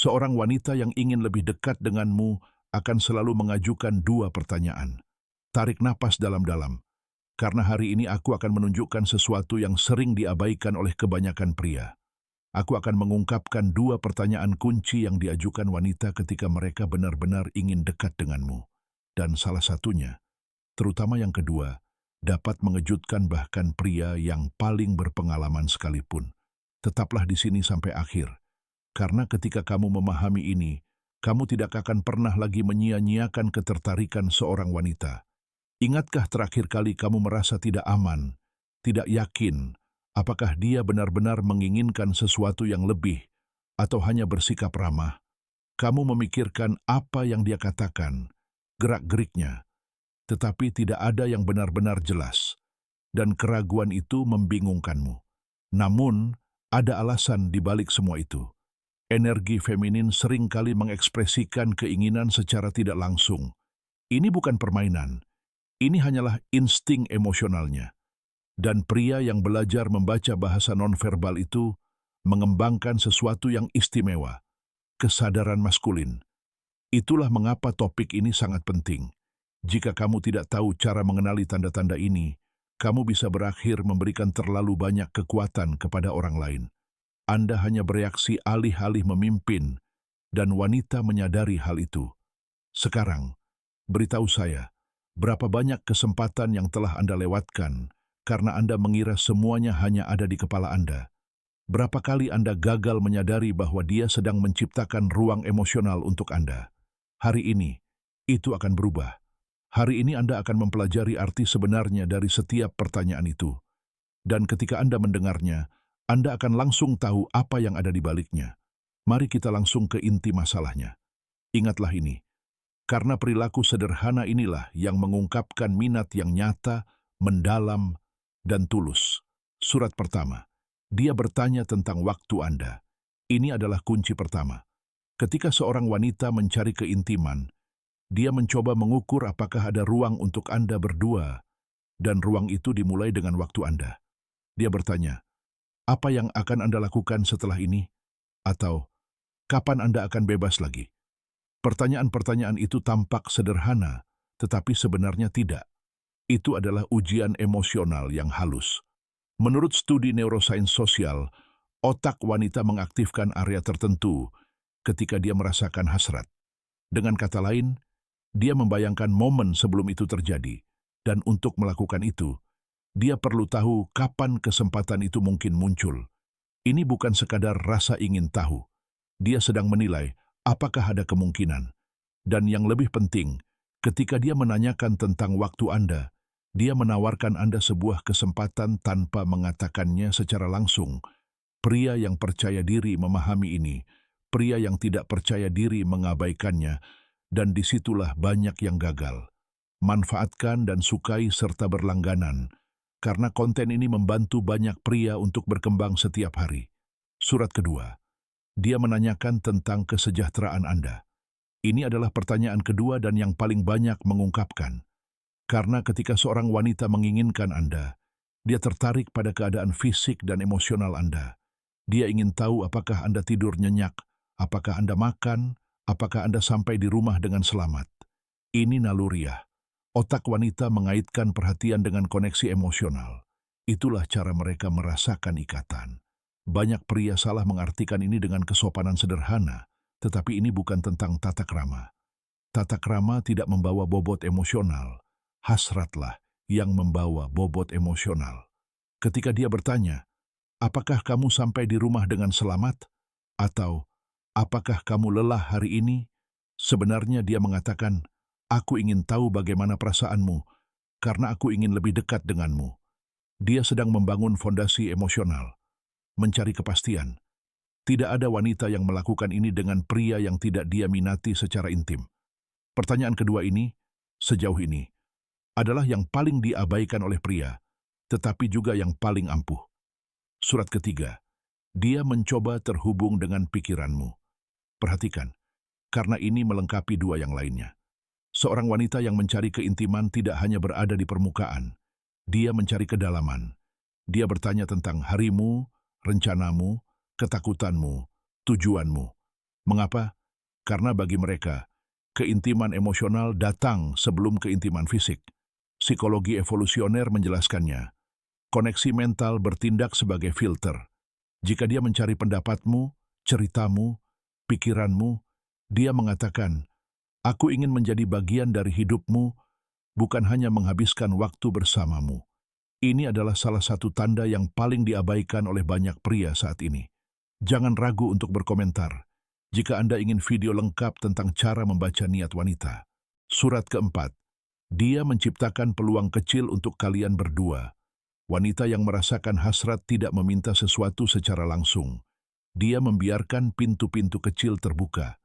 Seorang wanita yang ingin lebih dekat denganmu akan selalu mengajukan dua pertanyaan. Tarik napas dalam-dalam, karena hari ini aku akan menunjukkan sesuatu yang sering diabaikan oleh kebanyakan pria. Aku akan mengungkapkan dua pertanyaan kunci yang diajukan wanita ketika mereka benar-benar ingin dekat denganmu. Dan salah satunya, terutama yang kedua, dapat mengejutkan bahkan pria yang paling berpengalaman sekalipun. Tetaplah di sini sampai akhir, karena ketika kamu memahami ini, kamu tidak akan pernah lagi menyia-nyiakan ketertarikan seorang wanita. Ingatkah terakhir kali kamu merasa tidak aman, tidak yakin, apakah dia benar-benar menginginkan sesuatu yang lebih, atau hanya bersikap ramah? Kamu memikirkan apa yang dia katakan, gerak-geriknya, tetapi tidak ada yang benar-benar jelas, dan keraguan itu membingungkanmu. Namun, ada alasan di balik semua itu. Energi feminin seringkali mengekspresikan keinginan secara tidak langsung. Ini bukan permainan, ini hanyalah insting emosionalnya. Dan pria yang belajar membaca bahasa nonverbal itu mengembangkan sesuatu yang istimewa, kesadaran maskulin. Itulah mengapa topik ini sangat penting. Jika kamu tidak tahu cara mengenali tanda-tanda ini, kamu bisa berakhir memberikan terlalu banyak kekuatan kepada orang lain. Anda hanya bereaksi alih-alih memimpin, dan wanita menyadari hal itu. Sekarang, beritahu saya, berapa banyak kesempatan yang telah Anda lewatkan karena Anda mengira semuanya hanya ada di kepala Anda? Berapa kali Anda gagal menyadari bahwa dia sedang menciptakan ruang emosional untuk Anda? Hari ini, itu akan berubah. Hari ini Anda akan mempelajari arti sebenarnya dari setiap pertanyaan itu. Dan ketika Anda mendengarnya, Anda akan langsung tahu apa yang ada di baliknya. Mari kita langsung ke inti masalahnya. Ingatlah ini, karena perilaku sederhana inilah yang mengungkapkan minat yang nyata, mendalam, dan tulus. Surat pertama, dia bertanya tentang waktu Anda. Ini adalah kunci pertama. Ketika seorang wanita mencari keintiman, dia mencoba mengukur apakah ada ruang untuk Anda berdua, dan ruang itu dimulai dengan waktu Anda. Dia bertanya, apa yang akan Anda lakukan setelah ini? Atau, kapan Anda akan bebas lagi? Pertanyaan-pertanyaan itu tampak sederhana, tetapi sebenarnya tidak. Itu adalah ujian emosional yang halus. Menurut studi neuroscience sosial, otak wanita mengaktifkan area tertentu ketika dia merasakan hasrat. Dengan kata lain, dia membayangkan momen sebelum itu terjadi, dan untuk melakukan itu, dia perlu tahu kapan kesempatan itu mungkin muncul. Ini bukan sekadar rasa ingin tahu. Dia sedang menilai apakah ada kemungkinan. Dan yang lebih penting, ketika dia menanyakan tentang waktu Anda, dia menawarkan Anda sebuah kesempatan tanpa mengatakannya secara langsung. Pria yang percaya diri memahami ini, pria yang tidak percaya diri mengabaikannya, dan disitulah banyak yang gagal. Manfaatkan dan sukai serta berlangganan, karena konten ini membantu banyak pria untuk berkembang setiap hari. Surat kedua, dia menanyakan tentang kesejahteraan Anda. Ini adalah pertanyaan kedua dan yang paling banyak mengungkapkan. Karena ketika seorang wanita menginginkan Anda, dia tertarik pada keadaan fisik dan emosional Anda. Dia ingin tahu apakah Anda tidur nyenyak, apakah Anda makan, apakah Anda sampai di rumah dengan selamat. Ini naluriah. Otak wanita mengaitkan perhatian dengan koneksi emosional. Itulah cara mereka merasakan ikatan. Banyak pria salah mengartikan ini dengan kesopanan sederhana, tetapi ini bukan tentang tata krama. Tata krama tidak membawa bobot emosional. Hasratlah yang membawa bobot emosional. Ketika dia bertanya, apakah kamu sampai di rumah dengan selamat? Atau, apakah kamu lelah hari ini? Sebenarnya dia mengatakan, aku ingin tahu bagaimana perasaanmu, karena aku ingin lebih dekat denganmu. Dia sedang membangun fondasi emosional, mencari kepastian. Tidak ada wanita yang melakukan ini dengan pria yang tidak dia minati secara intim. Pertanyaan kedua ini, sejauh ini, adalah yang paling diabaikan oleh pria, tetapi juga yang paling ampuh. Surat ketiga, dia mencoba terhubung dengan pikiranmu. Perhatikan, karena ini melengkapi dua yang lainnya. Seorang wanita yang mencari keintiman tidak hanya berada di permukaan. Dia mencari kedalaman. Dia bertanya tentang harimu, rencanamu, ketakutanmu, tujuanmu. Mengapa? Karena bagi mereka, keintiman emosional datang sebelum keintiman fisik. Psikologi evolusioner menjelaskannya. Koneksi mental bertindak sebagai filter. Jika dia mencari pendapatmu, ceritamu, pikiranmu, dia mengatakan, "Aku ingin menjadi bagian dari hidupmu, bukan hanya menghabiskan waktu bersamamu." Ini adalah salah satu tanda yang paling diabaikan oleh banyak pria saat ini. Jangan ragu untuk berkomentar jika Anda ingin video lengkap tentang cara membaca niat wanita. Surat keempat, dia menciptakan peluang kecil untuk kalian berdua. Wanita yang merasakan hasrat tidak meminta sesuatu secara langsung. Dia membiarkan pintu-pintu kecil terbuka.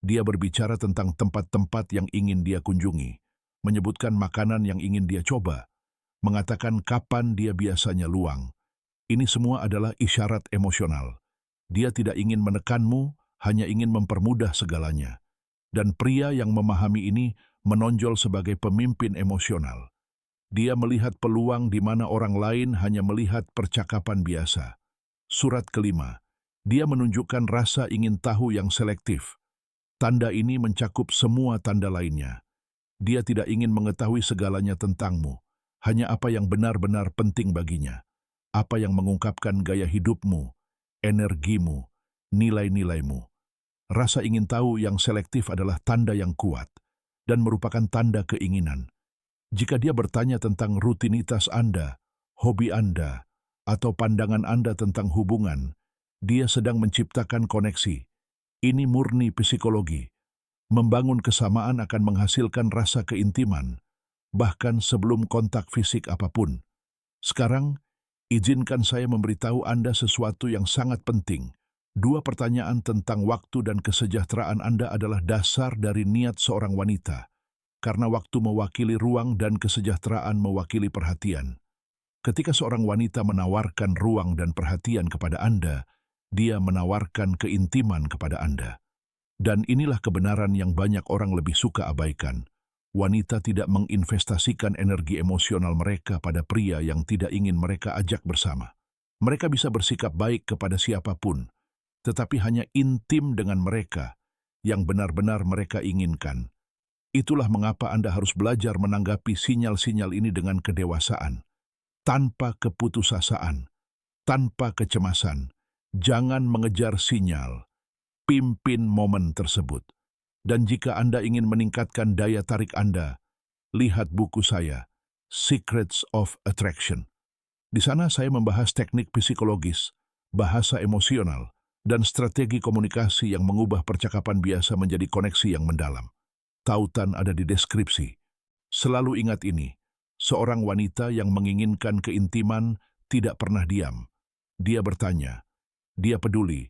Dia berbicara tentang tempat-tempat yang ingin dia kunjungi, menyebutkan makanan yang ingin dia coba, mengatakan kapan dia biasanya luang. Ini semua adalah isyarat emosional. Dia tidak ingin menekanmu, hanya ingin mempermudah segalanya. Dan pria yang memahami ini menonjol sebagai pemimpin emosional. Dia melihat peluang di mana orang lain hanya melihat percakapan biasa. Surat kelima, dia menunjukkan rasa ingin tahu yang selektif. Tanda ini mencakup semua tanda lainnya. Dia tidak ingin mengetahui segalanya tentangmu, hanya apa yang benar-benar penting baginya, apa yang mengungkapkan gaya hidupmu, energimu, nilai-nilaimu. Rasa ingin tahu yang selektif adalah tanda yang kuat dan merupakan tanda keinginan. Jika dia bertanya tentang rutinitas Anda, hobi Anda, atau pandangan Anda tentang hubungan, dia sedang menciptakan koneksi. Ini murni psikologi. Membangun kesamaan akan menghasilkan rasa keintiman, bahkan sebelum kontak fisik apapun. Sekarang, izinkan saya memberitahu Anda sesuatu yang sangat penting. 2 pertanyaan tentang waktu dan kesejahteraan Anda adalah dasar dari niat seorang wanita, karena waktu mewakili ruang dan kesejahteraan mewakili perhatian. Ketika seorang wanita menawarkan ruang dan perhatian kepada Anda, dia menawarkan keintiman kepada Anda. Dan inilah kebenaran yang banyak orang lebih suka abaikan. Wanita tidak menginvestasikan energi emosional mereka pada pria yang tidak ingin mereka ajak bersama. Mereka bisa bersikap baik kepada siapapun, tetapi hanya intim dengan mereka yang benar-benar mereka inginkan. Itulah mengapa Anda harus belajar menanggapi sinyal-sinyal ini dengan kedewasaan, tanpa keputusasaan, tanpa kecemasan. Jangan mengejar sinyal, pimpin momen tersebut. Dan jika Anda ingin meningkatkan daya tarik Anda, lihat buku saya, Secrets of Attraction. Di sana saya membahas teknik psikologis, bahasa emosional, dan strategi komunikasi yang mengubah percakapan biasa menjadi koneksi yang mendalam. Tautan ada di deskripsi. Selalu ingat ini, seorang wanita yang menginginkan keintiman tidak pernah diam. Dia bertanya, dia peduli,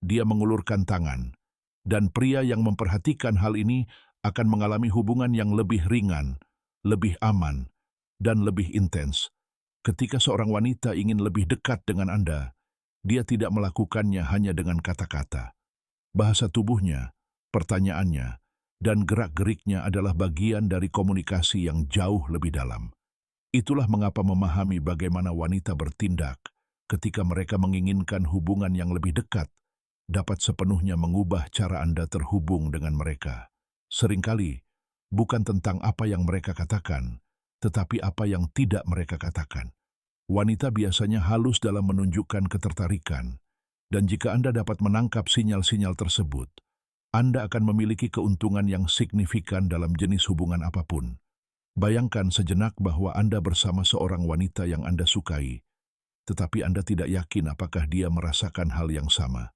dia mengulurkan tangan, dan pria yang memperhatikan hal ini akan mengalami hubungan yang lebih ringan, lebih aman, dan lebih intens. Ketika seorang wanita ingin lebih dekat dengan Anda, dia tidak melakukannya hanya dengan kata-kata. Bahasa tubuhnya, pertanyaannya, dan gerak-geriknya adalah bagian dari komunikasi yang jauh lebih dalam. Itulah mengapa memahami bagaimana wanita bertindak ketika mereka menginginkan hubungan yang lebih dekat dapat sepenuhnya mengubah cara Anda terhubung dengan mereka. Seringkali, bukan tentang apa yang mereka katakan, tetapi apa yang tidak mereka katakan. Wanita biasanya halus dalam menunjukkan ketertarikan, dan jika Anda dapat menangkap sinyal-sinyal tersebut, Anda akan memiliki keuntungan yang signifikan dalam jenis hubungan apapun. Bayangkan sejenak bahwa Anda bersama seorang wanita yang Anda sukai, tetapi Anda tidak yakin apakah dia merasakan hal yang sama.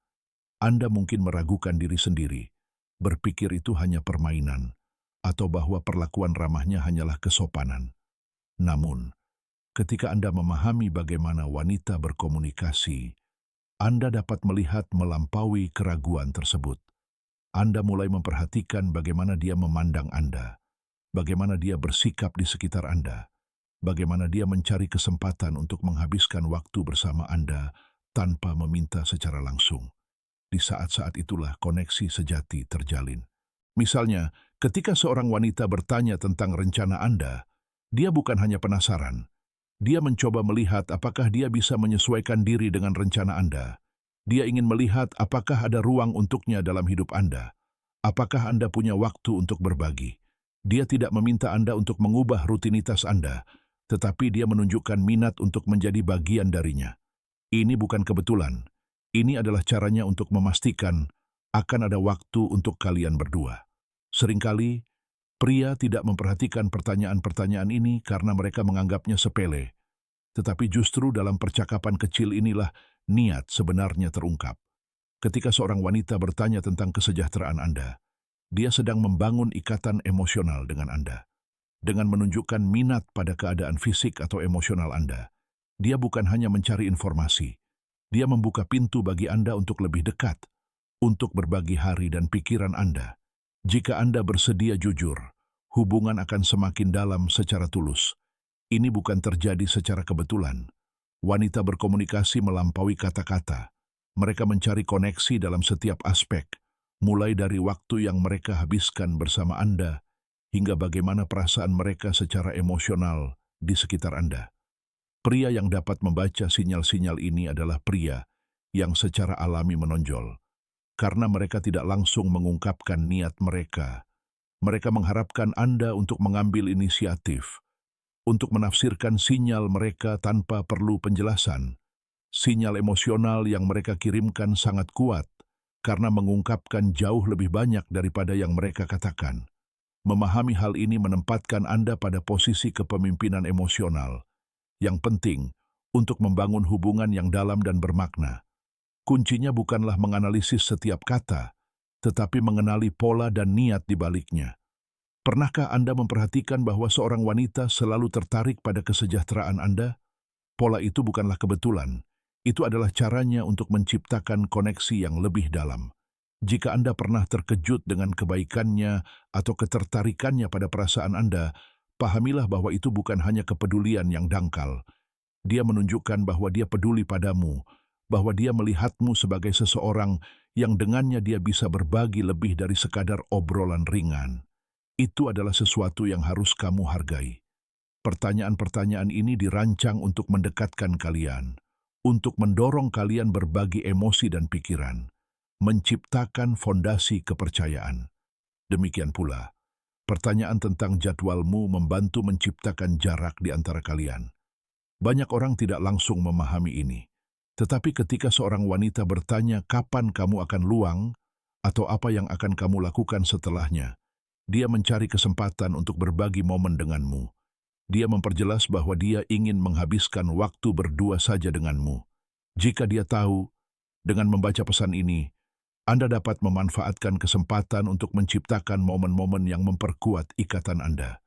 Anda mungkin meragukan diri sendiri, berpikir itu hanya permainan, atau bahwa perlakuan ramahnya hanyalah kesopanan. Namun, ketika Anda memahami bagaimana wanita berkomunikasi, Anda dapat melihat melampaui keraguan tersebut. Anda mulai memperhatikan bagaimana dia memandang Anda, bagaimana dia bersikap di sekitar Anda, bagaimana dia mencari kesempatan untuk menghabiskan waktu bersama Anda tanpa meminta secara langsung. Di saat-saat itulah koneksi sejati terjalin. Misalnya, ketika seorang wanita bertanya tentang rencana Anda, dia bukan hanya penasaran. Dia mencoba melihat apakah dia bisa menyesuaikan diri dengan rencana Anda. Dia ingin melihat apakah ada ruang untuknya dalam hidup Anda. Apakah Anda punya waktu untuk berbagi? Dia tidak meminta Anda untuk mengubah rutinitas Anda, tetapi dia menunjukkan minat untuk menjadi bagian darinya. Ini bukan kebetulan. Ini adalah caranya untuk memastikan akan ada waktu untuk kalian berdua. Seringkali, pria tidak memperhatikan pertanyaan-pertanyaan ini karena mereka menganggapnya sepele. Tetapi justru dalam percakapan kecil inilah niat sebenarnya terungkap. Ketika seorang wanita bertanya tentang kesejahteraan Anda, dia sedang membangun ikatan emosional dengan Anda. Dengan menunjukkan minat pada keadaan fisik atau emosional Anda, dia bukan hanya mencari informasi, dia membuka pintu bagi Anda untuk lebih dekat, untuk berbagi hari dan pikiran Anda. Jika Anda bersedia jujur, hubungan akan semakin dalam secara tulus. Ini bukan terjadi secara kebetulan. Wanita berkomunikasi melampaui kata-kata. Mereka mencari koneksi dalam setiap aspek, mulai dari waktu yang mereka habiskan bersama Anda, hingga bagaimana perasaan mereka secara emosional di sekitar Anda. Pria yang dapat membaca sinyal-sinyal ini adalah pria yang secara alami menonjol. Karena mereka tidak langsung mengungkapkan niat mereka, mereka mengharapkan Anda untuk mengambil inisiatif, untuk menafsirkan sinyal mereka tanpa perlu penjelasan. Sinyal emosional yang mereka kirimkan sangat kuat karena mengungkapkan jauh lebih banyak daripada yang mereka katakan. Memahami hal ini menempatkan Anda pada posisi kepemimpinan emosional yang penting untuk membangun hubungan yang dalam dan bermakna. Kuncinya bukanlah menganalisis setiap kata, tetapi mengenali pola dan niat di baliknya. Pernahkah Anda memperhatikan bahwa seorang wanita selalu tertarik pada kesejahteraan Anda? Pola itu bukanlah kebetulan. Itu adalah caranya untuk menciptakan koneksi yang lebih dalam. Jika Anda pernah terkejut dengan kebaikannya atau ketertarikannya pada perasaan Anda, pahamilah bahwa itu bukan hanya kepedulian yang dangkal. Dia menunjukkan bahwa dia peduli padamu, bahwa dia melihatmu sebagai seseorang yang dengannya dia bisa berbagi lebih dari sekadar obrolan ringan. Itu adalah sesuatu yang harus kamu hargai. Pertanyaan-pertanyaan ini dirancang untuk mendekatkan kalian, untuk mendorong kalian berbagi emosi dan pikiran, menciptakan fondasi kepercayaan. Demikian pula, pertanyaan tentang jadwalmu membantu menciptakan jarak di antara kalian. Banyak orang tidak langsung memahami ini. Tetapi ketika seorang wanita bertanya kapan kamu akan luang atau apa yang akan kamu lakukan setelahnya, dia mencari kesempatan untuk berbagi momen denganmu. Dia memperjelas bahwa dia ingin menghabiskan waktu berdua saja denganmu. Jika dia tahu, dengan membaca pesan ini, Anda dapat memanfaatkan kesempatan untuk menciptakan momen-momen yang memperkuat ikatan Anda.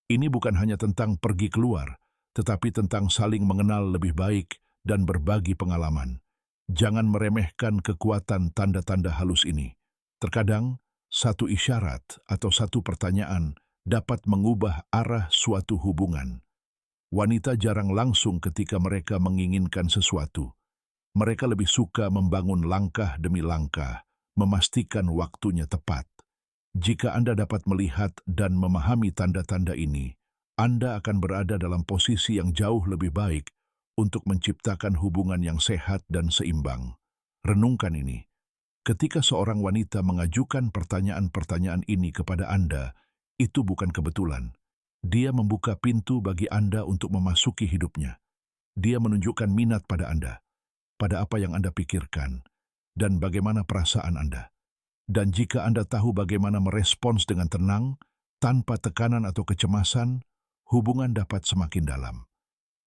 Ini bukan hanya tentang pergi keluar, tetapi tentang saling mengenal lebih baik dan berbagi pengalaman. Jangan meremehkan kekuatan tanda-tanda halus ini. Terkadang, satu isyarat atau satu pertanyaan dapat mengubah arah suatu hubungan. Wanita jarang langsung ketika mereka menginginkan sesuatu. Mereka lebih suka membangun langkah demi langkah, memastikan waktunya tepat. Jika Anda dapat melihat dan memahami tanda-tanda ini, Anda akan berada dalam posisi yang jauh lebih baik untuk menciptakan hubungan yang sehat dan seimbang. Renungkan ini. Ketika seorang wanita mengajukan pertanyaan-pertanyaan ini kepada Anda, itu bukan kebetulan. Dia membuka pintu bagi Anda untuk memasuki hidupnya. Dia menunjukkan minat pada Anda, pada apa yang Anda pikirkan, dan bagaimana perasaan Anda. Dan jika Anda tahu bagaimana merespons dengan tenang, tanpa tekanan atau kecemasan, hubungan dapat semakin dalam.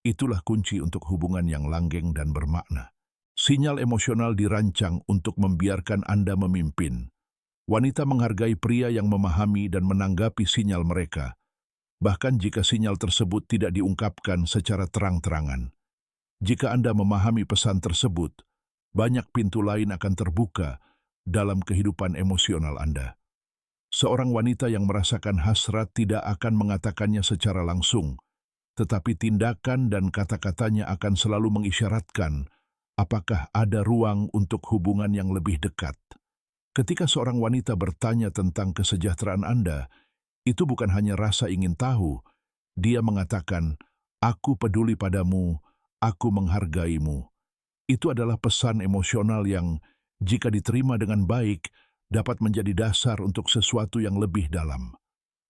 Itulah kunci untuk hubungan yang langgeng dan bermakna. Sinyal emosional dirancang untuk membiarkan Anda memimpin. Wanita menghargai pria yang memahami dan menanggapi sinyal mereka, bahkan jika sinyal tersebut tidak diungkapkan secara terang-terangan. Jika Anda memahami pesan tersebut, banyak pintu lain akan terbuka dalam kehidupan emosional Anda. Seorang wanita yang merasakan hasrat tidak akan mengatakannya secara langsung, tetapi tindakan dan kata-katanya akan selalu mengisyaratkan apakah ada ruang untuk hubungan yang lebih dekat. Ketika seorang wanita bertanya tentang kesejahteraan Anda, itu bukan hanya rasa ingin tahu. Dia mengatakan, "Aku peduli padamu, aku menghargaimu." Itu adalah pesan emosional yang, jika diterima dengan baik, dapat menjadi dasar untuk sesuatu yang lebih dalam.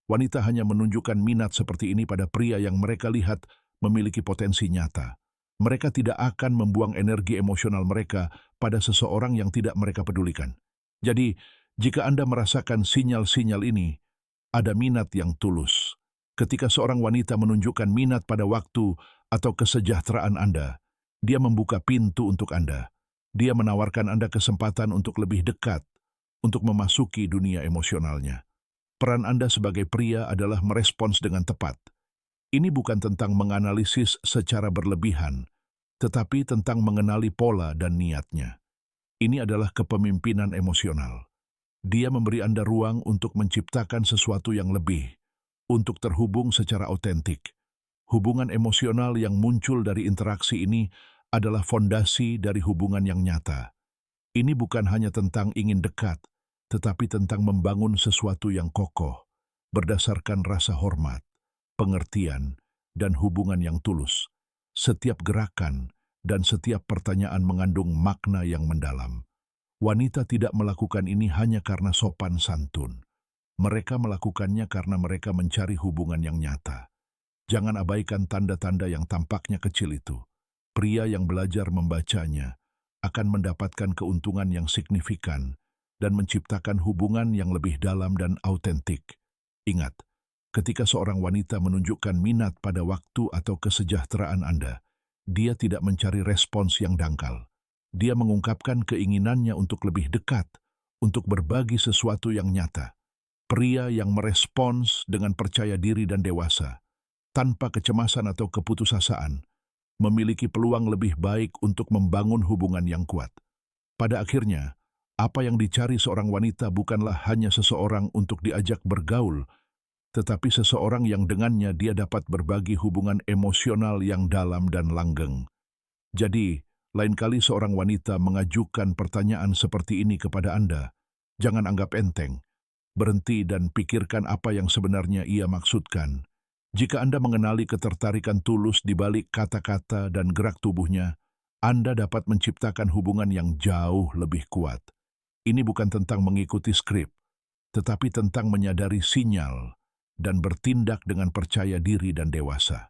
Wanita hanya menunjukkan minat seperti ini pada pria yang mereka lihat memiliki potensi nyata. Mereka tidak akan membuang energi emosional mereka pada seseorang yang tidak mereka pedulikan. Jadi, jika Anda merasakan sinyal-sinyal ini, ada minat yang tulus. Ketika seorang wanita menunjukkan minat pada waktu atau kesejahteraan Anda, dia membuka pintu untuk Anda. Dia menawarkan Anda kesempatan untuk lebih dekat, untuk memasuki dunia emosionalnya. Peran Anda sebagai pria adalah merespons dengan tepat. Ini bukan tentang menganalisis secara berlebihan, tetapi tentang mengenali pola dan niatnya. Ini adalah kepemimpinan emosional. Dia memberi Anda ruang untuk menciptakan sesuatu yang lebih, untuk terhubung secara autentik. Hubungan emosional yang muncul dari interaksi ini adalah fondasi dari hubungan yang nyata. Ini bukan hanya tentang ingin dekat, tetapi tentang membangun sesuatu yang kokoh, berdasarkan rasa hormat, pengertian, dan hubungan yang tulus. Setiap gerakan dan setiap pertanyaan mengandung makna yang mendalam. Wanita tidak melakukan ini hanya karena sopan santun. Mereka melakukannya karena mereka mencari hubungan yang nyata. Jangan abaikan tanda-tanda yang tampaknya kecil itu. Pria yang belajar membacanya akan mendapatkan keuntungan yang signifikan dan menciptakan hubungan yang lebih dalam dan autentik. Ingat, ketika seorang wanita menunjukkan minat pada waktu atau kesejahteraan Anda, dia tidak mencari respons yang dangkal. Dia mengungkapkan keinginannya untuk lebih dekat, untuk berbagi sesuatu yang nyata. Pria yang merespons dengan percaya diri dan dewasa, tanpa kecemasan atau keputusasaan, memiliki peluang lebih baik untuk membangun hubungan yang kuat. Pada akhirnya, apa yang dicari seorang wanita bukanlah hanya seseorang untuk diajak bergaul, tetapi seseorang yang dengannya dia dapat berbagi hubungan emosional yang dalam dan langgeng. Jadi, lain kali seorang wanita mengajukan pertanyaan seperti ini kepada Anda, jangan anggap enteng. Berhenti dan pikirkan apa yang sebenarnya ia maksudkan. Jika Anda mengenali ketertarikan tulus di balik kata-kata dan gerak tubuhnya, Anda dapat menciptakan hubungan yang jauh lebih kuat. Ini bukan tentang mengikuti skrip, tetapi tentang menyadari sinyal dan bertindak dengan percaya diri dan dewasa.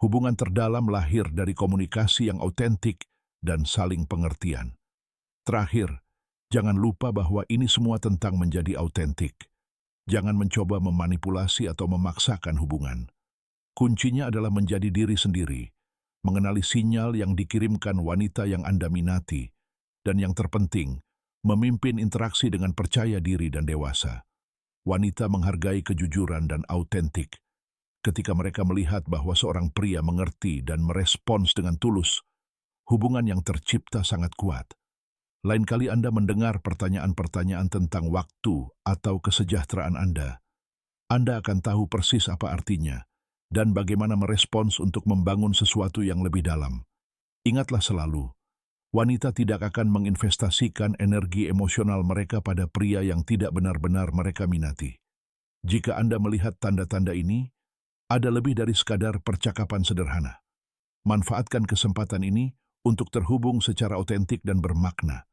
Hubungan terdalam lahir dari komunikasi yang autentik dan saling pengertian. Terakhir, jangan lupa bahwa ini semua tentang menjadi autentik. Jangan mencoba memanipulasi atau memaksakan hubungan. Kuncinya adalah menjadi diri sendiri, mengenali sinyal yang dikirimkan wanita yang Anda minati, dan yang terpenting, memimpin interaksi dengan percaya diri dan dewasa. Wanita menghargai kejujuran dan autentik. Ketika mereka melihat bahwa seorang pria mengerti dan merespons dengan tulus, hubungan yang tercipta sangat kuat. Lain kali Anda mendengar pertanyaan-pertanyaan tentang waktu atau kesejahteraan Anda akan tahu persis apa artinya dan bagaimana merespons untuk membangun sesuatu yang lebih dalam. Ingatlah selalu, wanita tidak akan menginvestasikan energi emosional mereka pada pria yang tidak benar-benar mereka minati. Jika Anda melihat tanda-tanda ini, ada lebih dari sekadar percakapan sederhana. Manfaatkan kesempatan ini untuk terhubung secara otentik dan bermakna.